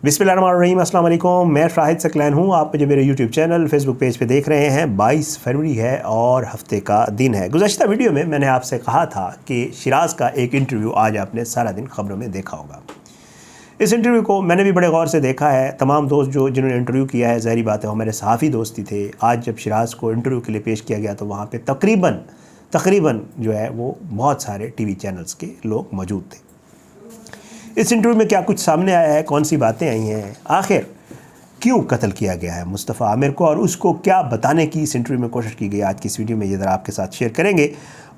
बिस्मिल्लाहिर्रहमानिर्रहीम, अस्सलाम वालेकुम। मैं शाहिद सकलैन हूँ। आप मुझे मेरे यूट्यूब चैनल फेसबुक पेज पे देख रहे हैं। 22 फरवरी है और हफ्ते का दिन है। गुज़श्ता वीडियो में मैंने आपसे कहा था कि शिराज़ का एक इंटरव्यू आज आपने सारा दिन ख़बरों में देखा होगा। इस इंटरव्यू को मैंने भी बड़े गौर से देखा है। तमाम दोस्त जिन्होंने इंटरव्यू किया है, ज़ाहिर बात है वो मेरे सहाफ़ी दोस्त ही थे। आज जब शिराज़ को इंटरव्यू के लिए पेश किया गया तो वहाँ पर तकरीबन जो है वो बहुत सारे TV चैनल्स के लोग मौजूद थे। इस इंटरव्यू में क्या कुछ सामने आया है, कौन सी बातें आई हैं, आखिर क्यों कत्ल किया गया है मुस्तफ़ा आमिर को और उसको क्या बताने की इस इंटरव्यू में कोशिश की गई, आज की इस वीडियो में ये ज़रा आपके साथ शेयर करेंगे।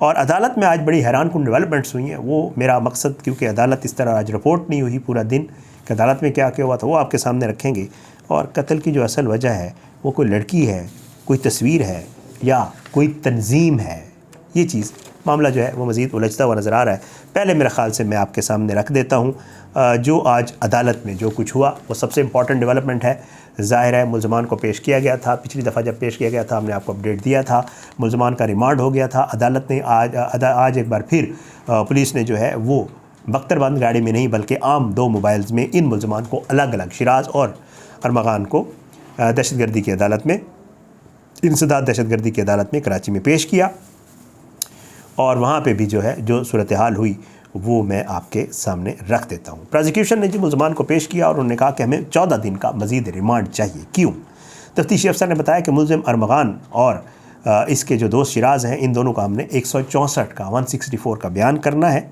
और अदालत में आज बड़ी हैरानकुन डेवलपमेंट्स हुई हैं। वो मेरा मकसद, क्योंकि अदालत इस तरह आज रिपोर्ट नहीं हुई पूरा दिन कि अदालत में क्या क्या हुआ था, वो आपके सामने रखेंगे। और कत्ल की जो असल वजह है वो कोई लड़की है, कोई तस्वीर है या कोई तंजीम है, ये चीज़ मामला जो है वो मज़ीद उलझता हुआ नज़र आ रहा है। पहले मेरे ख़्याल से मैं आपके सामने रख देता हूँ जो आज अदालत में जो कुछ हुआ वो सबसे इम्पॉर्टेंट डेवलपमेंट है। ज़ाहिर है मुल्ज़मान को पेश किया गया था, पिछली दफ़ा जब पेश किया गया था हमने आपको अपडेट दिया था, मुल्ज़मान का रिमांड हो गया था। अदालत ने आज एक बार फिर पुलिस ने जो है वो बख्तरबंद गाड़ी में नहीं बल्कि आम 2 मोबाइल्स में इन मुल्ज़मान को अलग अलग, शिराज़ और अरमगान को दहशतगर्दी की अदालत में, इंसदाद दहशतगर्दी की अदालत में कराची में पेश किया। और वहाँ पे भी जो है जो सूरत हाल हुई वो मैं आपके सामने रख देता हूँ। प्रोसिक्यूशन ने जो मुल्ज़मान को पेश किया और उन्होंने कहा कि हमें 14 दिन का मज़ीद रिमांड चाहिए। क्यों? तफ्तीशी अफसर ने बताया कि मुल्ज़िम अरमगान और इसके जो दोस्त शिराज़ हैं, इन दोनों का हमने 164 का बयान करना है।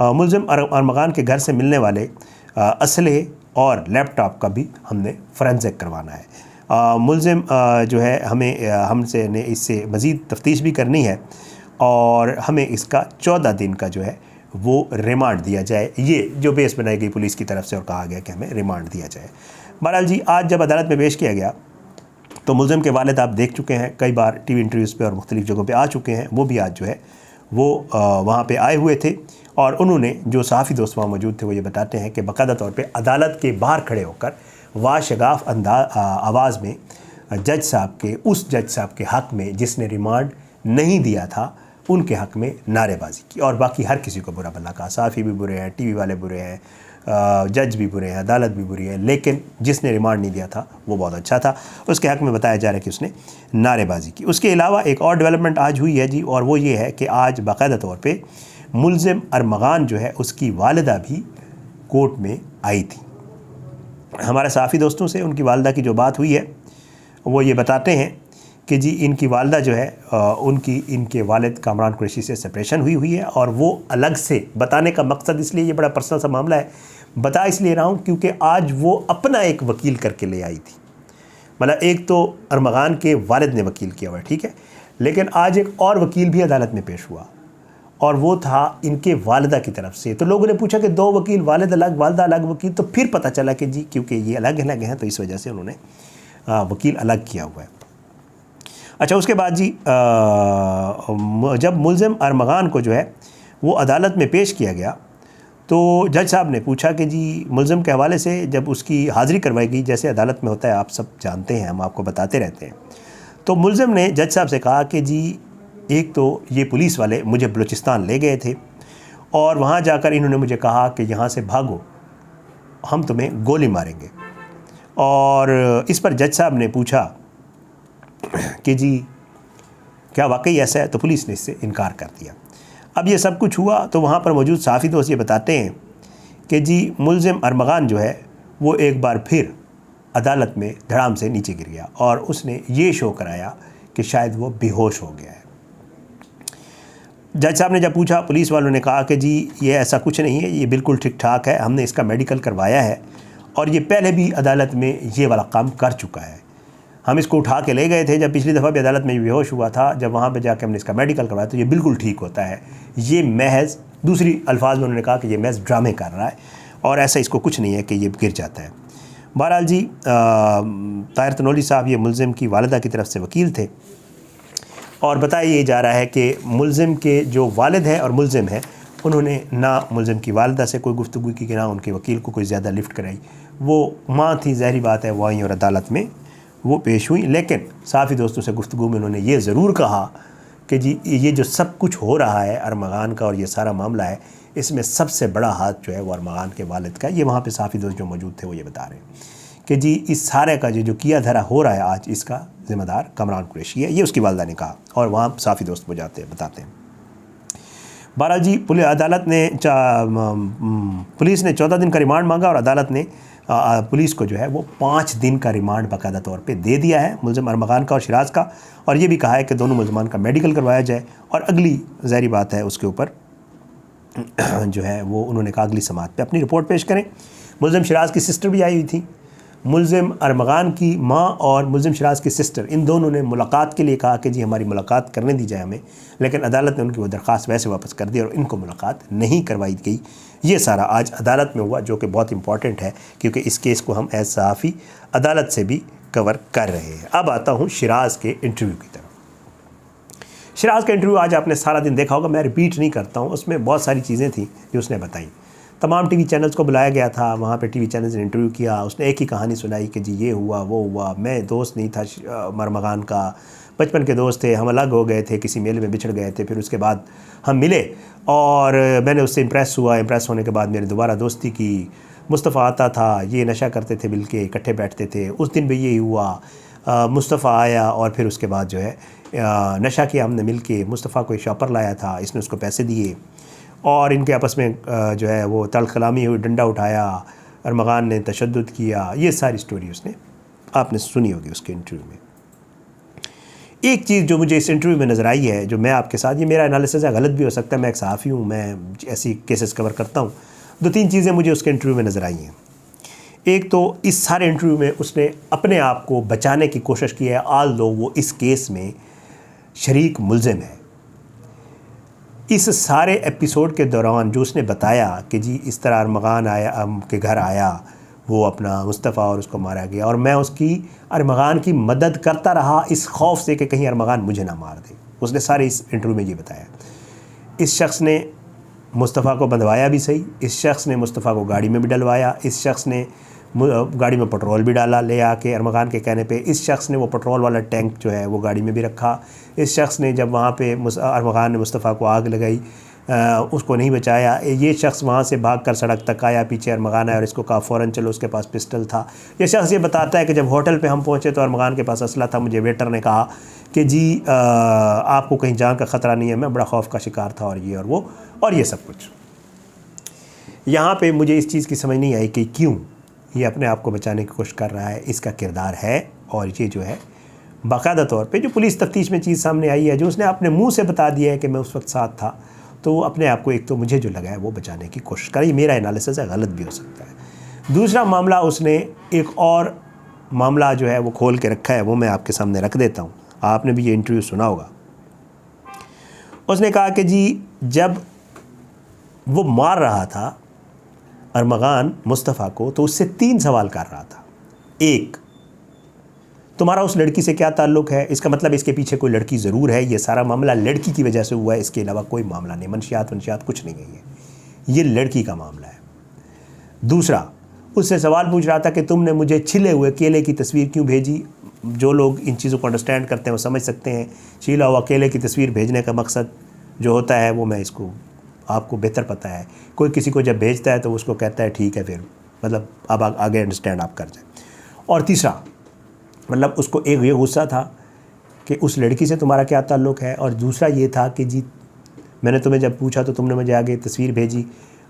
मुल्ज़िम अरमगान के घर से मिलने वाले असलहे और लैपटॉप का भी हमने फोरेंसिक करवाना है। मुल्ज़िम जो है हमसे ने इससे मज़ीद तफ्तीश भी करनी है और हमें इसका 14 दिन का जो है वो रिमांड दिया जाए, ये जो बेस बनाई गई पुलिस की तरफ से और कहा गया कि हमें रिमांड दिया जाए। बहरहाल जी, आज जब अदालत में पेश किया गया तो मुल्ज़िम के वालिद आप देख चुके हैं, कई बार TV इंटरव्यूज़ पे और मुख्तलिफ़ जगहों पे आ चुके हैं। वो भी आज जो है वो वहाँ पे आए हुए थे और उन्होंने, जो सहाफ़ी दोस्त वहाँ मौजूद थे, वो ये बताते हैं कि बाकायदा तौर पर अदालत के बाहर खड़े होकर वाशगाफ़ आवाज़ में उस जज साहब के हक़ में जिसने रिमांड नहीं दिया था उनके हक़ में नारेबाजी की और बाकी हर किसी को बुरा भला कहा। सहाफ़ी भी बुरे हैं, TV वाले बुरे हैं, जज भी बुरे हैं, अदालत भी बुरी है, लेकिन जिसने रिमांड नहीं दिया था वो बहुत अच्छा था। उसके हक़ में बताया जा रहा है कि उसने नारेबाजी की। उसके अलावा एक और डेवलपमेंट आज हुई है जी, और वो ये है कि आज बाकायदा तौर पे मुल्ज़िम अरमगान जो है उसकी वालिदा भी कोर्ट में आई थी। हमारे सहाफ़ी दोस्तों से उनकी वालिदा की जो बात हुई है वो ये बताते हैं कि जी इनकी वालिदा जो है इनके वालिद कामरान कुरैशी से सेपरेशन हुई है और वो अलग से, बताने का मकसद इसलिए, ये बड़ा पर्सनल सा मामला है, बता इसलिए रहा हूँ क्योंकि आज वो अपना एक वकील करके ले आई थी। मतलब एक तो अरमगान के वालिद ने वकील किया हुआ है, ठीक है, लेकिन आज एक और वकील भी अदालत में पेश हुआ और वो था इनके वालिदा की तरफ से। तो लोगों ने पूछा कि 2 वकील, वालिद अलग वालिदा अलग वकील, तो फिर पता चला कि जी क्योंकि ये अलग अलग हैं तो इस वजह से उन्होंने वकील अलग किया हुआ है। अच्छा, उसके बाद जी जब मुल्ज़िम अरमगान को जो है वो अदालत में पेश किया गया तो जज साहब ने पूछा कि जी मुल्ज़िम के हवाले से जब उसकी हाज़िरी करवाई गई, जैसे अदालत में होता है, आप सब जानते हैं, हम आपको बताते रहते हैं, तो मुल्ज़िम ने जज साहब से कहा कि जी एक तो ये पुलिस वाले मुझे बलूचिस्तान ले गए थे और वहाँ जाकर इन्होंने मुझे कहा कि यहाँ से भागो, हम तुम्हें गोली मारेंगे। और इस पर जज साहब ने पूछा कि जी क्या वाकई ऐसा है, तो पुलिस ने इससे इनकार कर दिया। अब ये सब कुछ हुआ तो वहाँ पर मौजूद सहाफ़ी दोस्त ये बताते हैं कि जी मुल्ज़िम अरमगान जो है वो एक बार फिर अदालत में धड़ाम से नीचे गिर गया और उसने ये शो कराया कि शायद वो बेहोश हो गया है। जज साहब ने जब पूछा, पुलिस वालों ने कहा कि जी ये ऐसा कुछ नहीं है, ये बिल्कुल ठीक ठाक है, हमने इसका मेडिकल करवाया है और ये पहले भी अदालत में ये वाला काम कर चुका है। हम इसको उठा के ले गए थे जब पिछली दफ़ा भी अदालत में बेहोश हुआ था, जब वहाँ पे जाके हमने इसका मेडिकल करवाया तो ये बिल्कुल ठीक होता है। ये महज, दूसरी अल्फाज में उन्होंने कहा कि ये महज ड्रामे कर रहा है और ऐसा इसको कुछ नहीं है कि ये गिर जाता है। बहरहाल जी ताहिर तनोली साहब ये मुल्ज़िम की वालिदा की तरफ से वकील थे और बताया ये जा रहा है कि मुल्ज़िम के जो वालिद हैं और मुल्ज़िम हैं उन्होंने ना मुल्ज़िम की वालिदा से कोई गुफ्तगू की, ना उनके वकील को कोई ज़्यादा लिफ्ट कराई। वो माँ थी, ज़ाहिर बात है, वो आई और अदालत में वो पेश हुई। लेकिन सहाफ़ी दोस्तों से गुफ्तगू में उन्होंने ये ज़रूर कहा कि जी ये जो सब कुछ हो रहा है अरमगान का और ये सारा मामला है, इसमें सबसे बड़ा हाथ जो है वो अरमगान के वालिद का। ये वहाँ पे साफ़ी दोस्त जो मौजूद थे वो ये बता रहे हैं कि जी इस सारे का जो किया धरा हो रहा है आज, इसका ज़िम्मेदार कमरान कुरैशी है। ये उसकी वालदा ने कहा और वहाँ साफ़ी दोस्त बताते हैं। बहरहाल जी पुलिस ने 14 दिन का रिमांड मांगा और अदालत ने पुलिस को जो है वो 5 दिन का रिमांड बाकायदा तौर पे दे दिया है मुलज़िम अरमगान का और शिराज़ का। और ये भी कहा है कि दोनों मुलज़मान का मेडिकल करवाया जाए और अगली ज़ाहिर बात है उसके ऊपर जो है वो उन्होंने कहा अगली समात पे अपनी रिपोर्ट पेश करें। मुलज़िम शिराज़ की सिस्टर भी आई हुई थी। मुलज़िम अरमगान की माँ और मुलज़िम शिराज़ की सिस्टर, इन दोनों ने मुलाकात के लिए कहा कि जी हमारी मुलाकात करने दी जाए हमें, लेकिन अदालत ने उनकी वो दरख्वास्त वैसे वापस कर दी और इनको मुलाकात नहीं करवाई गई। ये सारा आज अदालत में हुआ, जो कि बहुत इंपॉर्टेंट है क्योंकि इस केस को हम एज सहाफ़ी अदालत से भी कवर कर रहे हैं। अब आता हूँ शिराज़ के इंटरव्यू की तरफ। शिराज़ का इंटरव्यू आज आपने सारा दिन देखा होगा, मैं रिपीट नहीं करता हूँ। उसमें बहुत सारी चीज़ें थी जो उसने बताई। तमाम टीवी चैनल्स को बुलाया गया था, वहाँ पे टीवी चैनल्स ने इंटरव्यू किया। उसने एक ही कहानी सुनाई कि जी ये हुआ वो हुआ, मैं दोस्त नहीं था अरमगान का, बचपन के दोस्त थे, हम अलग हो गए थे, किसी मेले में बिछड़ गए थे, फिर उसके बाद हम मिले और मैंने उससे इम्प्रेस हुआ। इम्प्रेस होने के बाद मेरी दोबारा दोस्ती की। मुस्तफ़ा आता था, ये नशा करते थे, मिल के इकट्ठे बैठते थे। उस दिन भी यही हुआ। मुस्तफ़ा आया और फिर उसके बाद जो है नशा किया हमने मिल के। मुस्तफ़ा कोई शॉपर लाया था, इसने उसको पैसे दिए और इनके आपस में जो है वो तलखलामी हुई, डंडा उठाया, अरमगान ने तशद्दुद किया। ये सारी स्टोरी उसने आपने सुनी होगी उसके इंटरव्यू में। एक चीज़ जो मुझे इस इंटरव्यू में नज़र आई है, जो मैं आपके साथ, ये मेरा एनालिसिस है, गलत भी हो सकता है, मैं एक सहाफ़ी हूँ, मैं ऐसी केसेस कवर करता हूँ। 2-3 चीज़ें मुझे उसके इंटरव्यू में नज़र आई हैं। एक तो इस सारे इंटरव्यू में उसने अपने आप को बचाने की कोशिश की है, आल दो वो इस केस में शरीक मुलज़िम है। इस सारे एपिसोड के दौरान जो उसने बताया कि जी इस तरह अरमगान आया के घर आया, वो अपना मुस्तफ़ा और उसको मारा गया और मैं उसकी अरमगान की मदद करता रहा इस खौफ से कि कहीं अरमगान मुझे ना मार दे। उसने सारे इस इंटरव्यू में ये बताया। इस शख्स ने मुस्तफ़ा को बंधवाया भी सही, इस शख्स ने मुस्तफ़ा को गाड़ी में भी डलवाया, इस शख्स ने गाड़ी में पेट्रोल भी डाला ले आके अरमगान के कहने पे, इस शख्स ने वो पेट्रोल वाला टैंक जो है वो गाड़ी में भी रखा। इस शख्स ने जब वहाँ पे अरमगान ने मुस्तफ़ा को आग लगाई उसको नहीं बचाया। ये शख्स वहाँ से भागकर सड़क तक आया, पीछे अरमगान आया और इसको कहा फ़ौरन चलो, उसके पास पिस्टल था। ये शख्स ये बताता है कि जब होटल पे हम पहुँचे तो अरमगान के पास असला था। मुझे वेटर ने कहा कि जी आपको कहीं जान का ख़तरा नहीं है, मैं बड़ा खौफ का शिकार था और ये और वो और ये सब कुछ। यहाँ पे मुझे इस चीज़ की समझ नहीं आई कि क्यों ये अपने आप को बचाने की कोशिश कर रहा है, इसका किरदार है। और ये जो है बाकायदा तौर पे जो पुलिस तफ्तीश में चीज़ सामने आई है, जो उसने अपने मुंह से बता दिया है कि मैं उस वक्त साथ था, तो अपने आप को एक तो मुझे जो लगा है वो बचाने की कोशिश करी। मेरा एनालिसिस है, गलत भी हो सकता है। दूसरा मामला, उसने एक और मामला जो है वो खोल के रखा है, वो मैं आपके सामने रख देता हूँ। आपने भी ये इंटरव्यू सुना होगा। उसने कहा कि जी जब वो मार रहा था अरमगान मुस्तफ़ा को तो उससे 3 सवाल कर रहा था। एक, तुम्हारा उस लड़की से क्या ताल्लुक़ है? इसका मतलब इसके पीछे कोई लड़की ज़रूर है, ये सारा मामला लड़की की वजह से हुआ है, इसके अलावा कोई मामला नहीं, मनशियात कुछ नहीं है, ये लड़की का मामला है। दूसरा, उससे सवाल पूछ रहा था कि तुमने मुझे छिले हुए केले की तस्वीर क्यों भेजी? जो लोग इन चीज़ों को अंडरस्टैंड करते हैं वो समझ सकते हैं। छिला हुआ केले की तस्वीर भेजने का मकसद जो होता है वो मैं इसको आपको बेहतर पता है। कोई किसी को जब भेजता है तो उसको कहता है ठीक है, फिर मतलब अब आगे अंडरस्टैंड आप कर जाए। और तीसरा, मतलब उसको एक ये गुस्सा था कि उस लड़की से तुम्हारा क्या ताल्लुक़ है, और दूसरा ये था कि जी मैंने तुम्हें जब पूछा तो तुमने मुझे आगे तस्वीर भेजी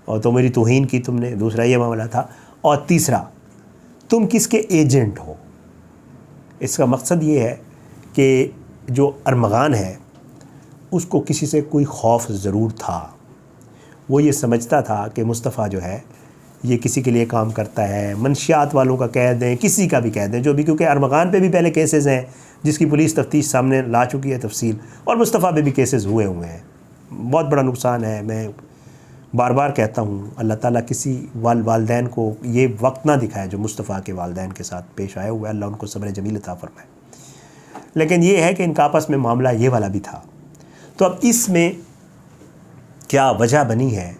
और तो मेरी तौहीन की तुमने। दूसरा ये मामला था। और तीसरा, तुम किसके एजेंट हो? इसका मकसद ये है कि जो अरमगान है उसको किसी से कोई खौफ ज़रूर था। वो ये समझता था कि मुस्तफ़ा जो है ये किसी के लिए काम करता है, मनशियात वालों का कह दें, किसी का भी कह दें, जो भी, क्योंकि अरमगान पे भी पहले केसेस हैं जिसकी पुलिस तफ्तीश सामने ला चुकी है तफसील, और मुस्तफ़ा पे भी केसेस हुए हैं। बहुत बड़ा नुकसान है। मैं बार बार कहता हूँ अल्लाह ताला किसी वालदैन को ये वक्त ना दिखाए जो मुस्तफ़ा के वालदैन के साथ पेश आया हुआ है। अल्लाह उनको सब्र जमील अता फरमाए। लेकिन ये है कि इनका आपस में मामला ये वाला भी था। तो अब इसमें क्या वजह बनी है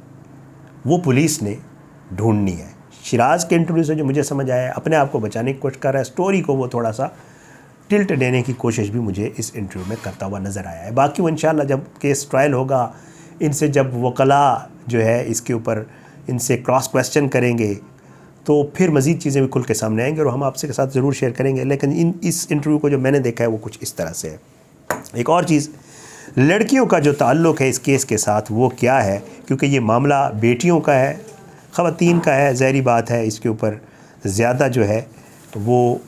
वो पुलिस ने ढूंढनी है। शिराज़ के इंटरव्यू से जो मुझे समझ आया, अपने आप को बचाने की कोशिश कर रहा है, स्टोरी को वो थोड़ा सा टिल्ट देने की कोशिश भी मुझे इस इंटरव्यू में करता हुआ नज़र आया है। बाकी वो इंशाल्लाह जब केस ट्रायल होगा, इनसे जब वकला जो है इसके ऊपर इनसे क्रॉस क्वेश्चन करेंगे तो फिर मज़ीद चीज़ें भी खुल के सामने आएंगे और हम आपसे के साथ ज़रूर शेयर करेंगे। लेकिन इस इंटरव्यू को जो मैंने देखा है वो कुछ इस तरह से है। एक और चीज़, लड़कियों का जो ताल्लुक़ है इस केस के साथ वो क्या है, क्योंकि ये मामला बेटियों का है, ख़वातीन का है, ज़ाहिरी बात है इसके ऊपर ज़्यादा जो है वो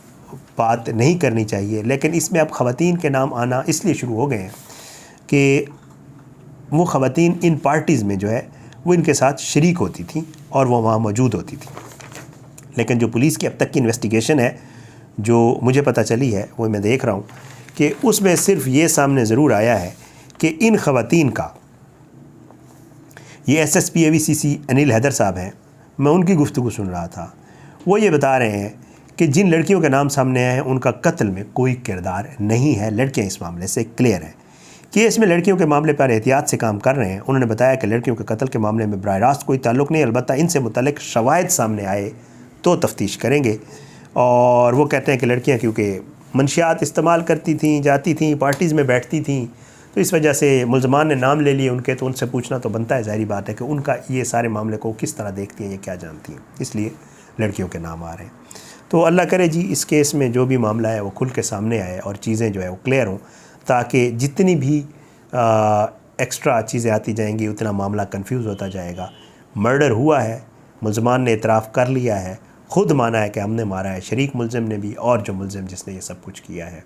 बात नहीं करनी चाहिए। लेकिन इसमें अब ख़वातीन के नाम आना इसलिए शुरू हो गए हैं कि वो ख़वातीन इन पार्टीज़ में जो है वो इनके साथ शरीक होती थी और वो वहाँ मौजूद होती थी। लेकिन जो पुलिस की अब तक की इन्वेस्टिगेशन है जो मुझे पता चली है वो मैं देख रहा हूँ कि उसमें सिर्फ ये सामने ज़रूर आया है कि इन ख़वातीन का, ये SSP AVCC अनिल हैदर साहब हैं, मैं उनकी गुफ्तगू सुन रहा था, वो ये बता रहे हैं कि जिन लड़कियों के नाम सामने आए हैं उनका कत्ल में कोई किरदार नहीं है। लड़कियां इस मामले से क्लियर हैं। केस में लड़कियों के मामले पर एहतियात से काम कर रहे हैं। उन्होंने बताया कि लड़कियों के कत्ल के मामले में बराह रास्त कोई ताल्लुक़ नहीं, अलबत्ता इनसे मुतल्लिक़ शवाहिद सामने आए तो तफ्तीश करेंगे। और वो कहते हैं कि लड़कियाँ क्योंकि मंशियात इस्तेमाल करती थीं, जाती थीं, पार्टीज़ में बैठती थीं, तो इस वजह से मुल्ज़मान ने नाम ले लिए उनके, तो उनसे पूछना तो बनता है, ज़ाहिरी बात है कि उनका ये सारे मामले को किस तरह देखती हैं, ये क्या जानती हैं, इसलिए लड़कियों के नाम आ रहे हैं। तो अल्लाह करे जी इस केस में जो भी मामला है वो खुल के सामने आए और चीज़ें जो है वो क्लियर हों, ताकि जितनी भी एक्स्ट्रा चीज़ें आती जाएंगी उतना मामला कंफ्यूज होता जाएगा। मर्डर हुआ है, मुल्ज़मान ने इतराफ़ कर लिया है, ख़ुद माना है कि हमने मारा है, शरीक मुल्ज़िम ने भी और जो मुल्ज़िम जिसने ये सब कुछ किया है।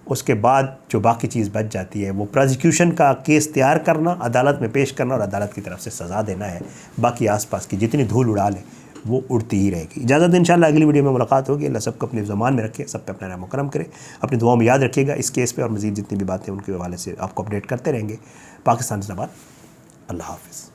उसके बाद जो बाकी चीज़ बच जाती है वो प्रोसिक्यूशन का केस तैयार करना, अदालत में पेश करना और अदालत की तरफ से सज़ा देना है। बाकी आसपास की जितनी धूल उड़ा लें वो उड़ती ही रहेगी। इजाज़त, इंशाअल्लाह अगली वीडियो में मुलाकात होगी। अल्लाह सबको अपने ज़मान में रखे, सब पे अपना रहम करम करे। अपनी दुआओं में याद रखिएगा इस केस पे और मज़ीद जितनी भी बातें उनके हवाले से आपको अपडेट करते रहेंगे। पाकिस्तान ज़िंदाबाद। अल्लाह हाफ़िज़।